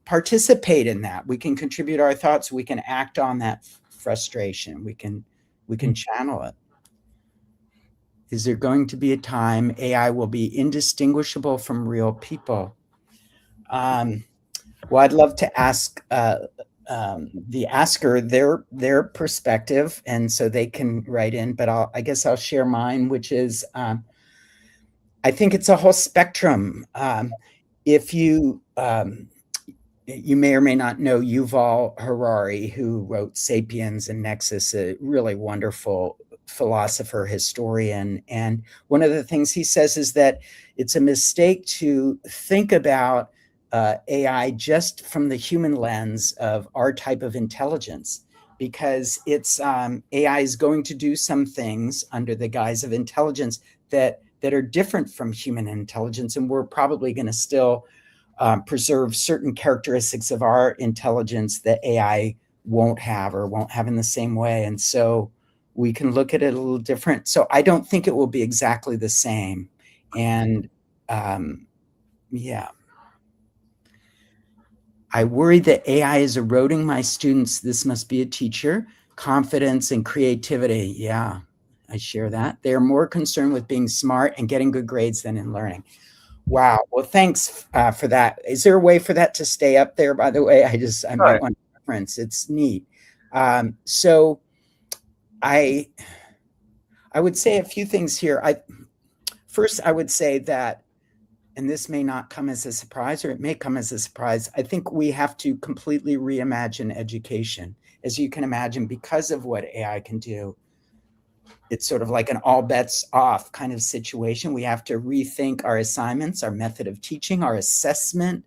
participate in that. We can contribute our thoughts. We can act on that frustration. We can channel it. Is there going to be a time AI will be indistinguishable from real people? Well, I'd love to ask the asker their perspective, and so they can write in. But I guess I'll share mine, which is I think it's a whole spectrum. If you may or may not know Yuval Harari, who wrote *Sapiens* and *Nexus*, a really wonderful philosopher, historian. And one of the things he says is that it's a mistake to think about AI just from the human lens of our type of intelligence, because AI is going to do some things under the guise of intelligence that are different from human intelligence, and we're probably going to still preserve certain characteristics of our intelligence that AI won't have or won't have in the same way. And so we can look at it a little different. So I don't think it will be exactly the same. And yeah. I worry that AI is eroding my students, this must be a teacher, confidence and creativity. Yeah, I share that. They are more concerned with being smart and getting good grades than in learning. Wow. Well, thanks for that. Is there a way for that to stay up there, by the way? I might want to reference. It's neat. So I would say a few things here. First, I would say that, and this may not come as a surprise, or it may come as a surprise, I think we have to completely reimagine education. As you can imagine, because of what AI can do, it's sort of like an all bets off kind of situation. We have to rethink our assignments, our method of teaching, our assessment,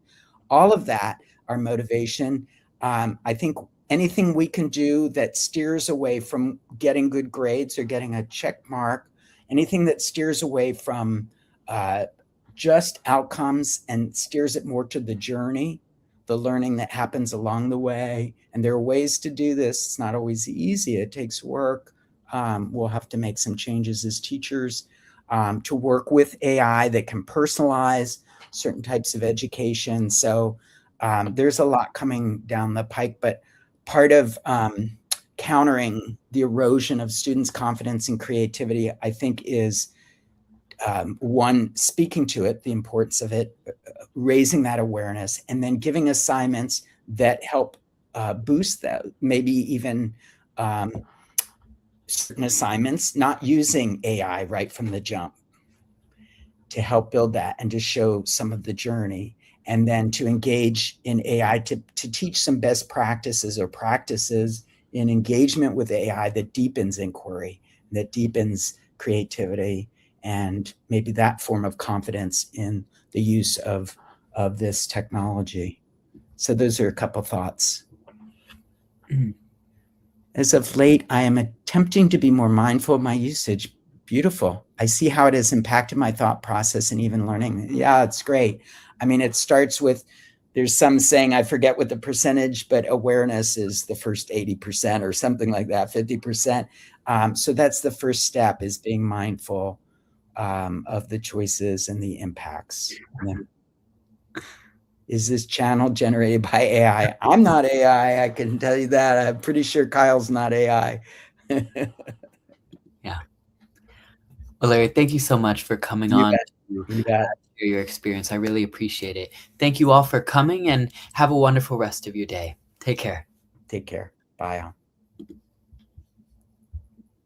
all of that, our motivation. I think anything we can do that steers away from getting good grades or getting a check mark, anything that steers away from just outcomes and steers it more to the journey, the learning that happens along the way. And there are ways to do this. It's not always easy. It takes work. We'll have to make some changes as teachers to work with AI that can personalize certain types of education. So there's a lot coming down the pike, but part of countering the erosion of students' confidence and creativity, I think, is one, speaking to it, the importance of it, raising that awareness, and then giving assignments that help boost that, maybe even certain assignments, not using AI right from the jump to help build that and to show some of the journey, and then to engage in AI to teach some best practices or practices in engagement with AI that deepens inquiry, that deepens creativity, and maybe that form of confidence in the use of this technology. So those are a couple thoughts. As of late, I am attempting to be more mindful of my usage. Beautiful. I see how it has impacted my thought process and even learning. Yeah, it's great. I mean, it starts with, there's some saying, I forget what the percentage, but awareness is the first 80% or something like that, 50%. So that's the first step, is being mindful of the choices and the impacts. And then, is this channel generated by AI? I'm not AI, I can tell you that. I'm pretty sure Kyle's not AI. Yeah. Well, Larry, thank you so much for coming You on bet. to You bet. share your experience. I really appreciate it. Thank you all for coming, and have a wonderful rest of your day. Take care. Take care. Bye.